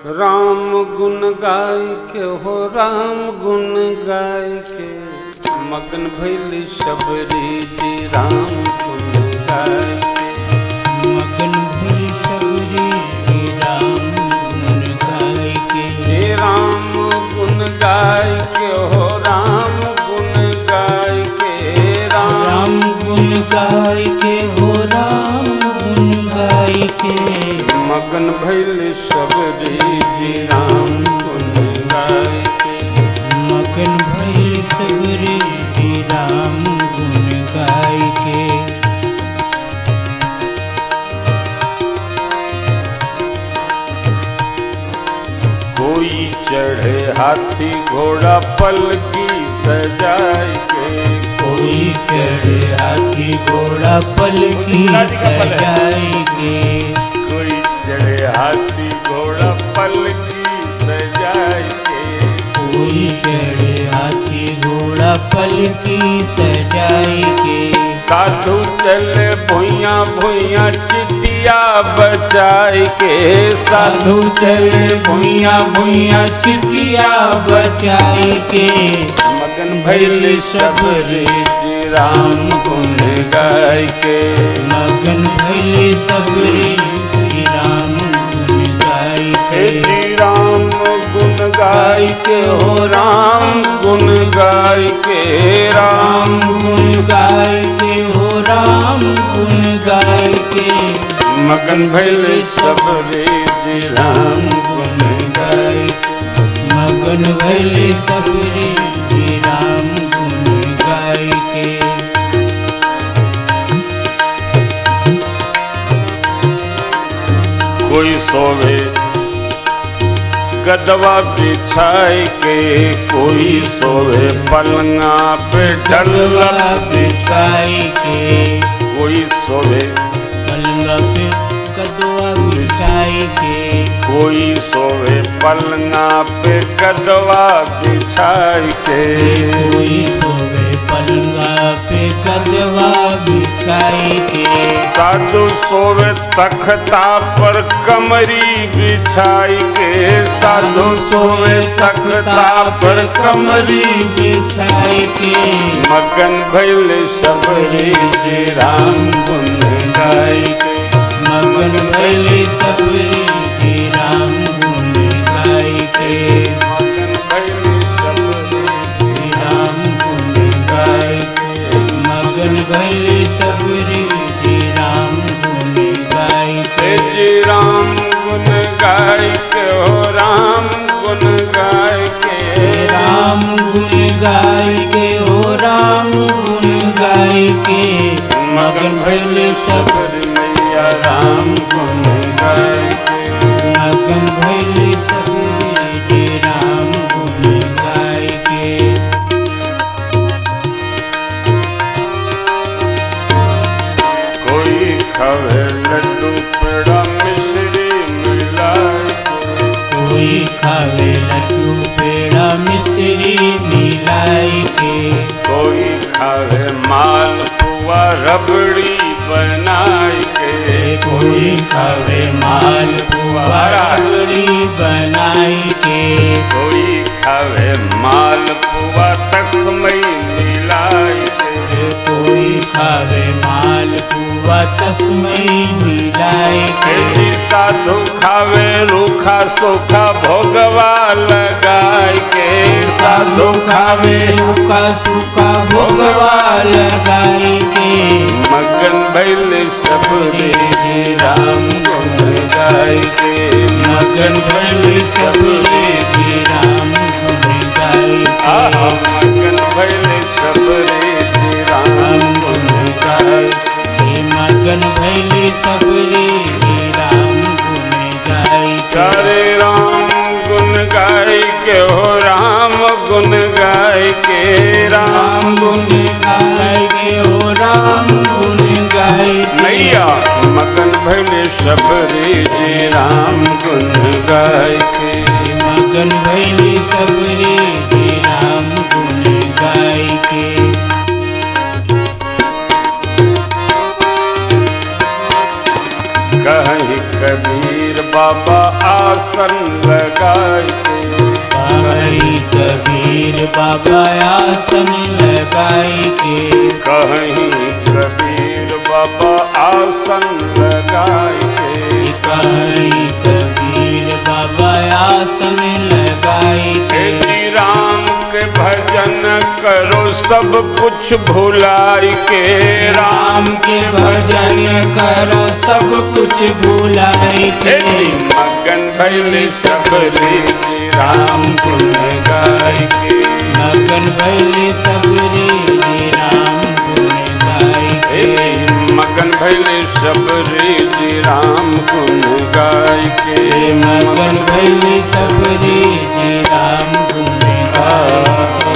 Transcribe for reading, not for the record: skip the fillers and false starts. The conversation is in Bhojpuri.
राम गुण गाय के हो राम गुण गाय के मगन भैली सबरी जी राम गुण गाय के मगन भैली सबरी जी राम गुण गाय के राम गुण गाय के हो राम गुण गाय के राम गुण गाय के हो राम गुण गाय के मगन भैली सबरी जी राम गुण गाय के मगन भैली सबरी जी राम गुण गाय के कोई चढ़े हाथी घोड़ा पलकी सजाए के कोई चढ़े हाथी घोड़ा पलकी सजाए के कोई चढ़े हाथी घोड़ा पलकी सजाए के कोई चढ़े हाथी घोड़ा पलकी सजाए के साधु चले भुइया भुइया चिटिया बचाए के साधु चले भुइया भुइया चिटिया बचाए के मगन भैली सबरी जी राम गुण गाय के मगन भैली सबरी जी राम गुण गाय के जी राम गुण गाय के हो राम गुण गाय के राम गुण गाय के हो राम गुण गाय के मगन भैली सबरी जी राम गुण गाय के मगन भैली सबरी जी राम गुण गाय के कोई सोवे गदवा बिछाए के कोई सोवे पलंगा पे डलवा बिछाई के कोई सोवे पलंगा पे कदवा बिछाई के कोई सोवे पलंगा पे गदवा बिछाए के कोई सोवे पलंगा पे कदवा बिछाई के साधु सोवे तख्ता पर कमरी बिछाई के साधु सोवे तख्ता पर कमरी बिछाई के मगन भैल सबरी जी राम गुण गाय के मगन भैली सबरी जी राम गुण गाय के मगन भैल सबरी जी राम गुण गाय के मगन भैली सबरी जी राम गुण गाय के जी राम गुण गाय के हो राम गुण गाय के राम गुण गाय के हो राम गुण गाय के मगन भैल सबरी मैया राम गुण गाय के मगन भैली सबरी जी राम गुण गाय के कोई खावे लड्डू पेड़ा मिश्री मिलाए कोई खावे लड्डू पेड़ा मिश्री मिलाई के कोई खावे माल पुआ रबड़ी बनाए के कोई खावे माल पुआ रबड़ी बनाई के कोई खावे माल पुआ तस्मई मिलाए के कोई खावे माल पुआ तस्मई मिलाई के जी साधु खावे रूखा सूखा भोगवा लगाए के साधु खावे रूखा सूखा भोगवा लगाई के मगन भैल सबरी जी राम गुण गाय के मगन भैली सबरी जी राम गुण गाय आहा के मगन भैल सबरी जी राम गुण गाय हे मगन भैली सबरी जी राम गुण गाय करे राम गुण गाय के हो राम गुण गाय के राम गुण गाय के हो राम गुण गाय नैया मगन भैल सबरी जी राम गुण गाय के मगन भैली सबरी जी राम गुण गाय के कहीं कबीर बाबा आस आसन लगाई के। कहीं कबीर बाबा आसन लगाई के। कहीं कबीर बाबा आसन लगाई के। कहीं कबीर बाबा आसन लगाई के। श्री राम के भजन करो सब कुछ भुलाई के। राम के भजन करो सब कुछ भुलाई के। मगन भैले सबरी जी राम गुण गाय के। मगन भैले सबरी जी राम गुण गाय के। मगन भैले सबरी जी राम गुण गाय के। मगन भैले सबरी जी राम गुण गाय के।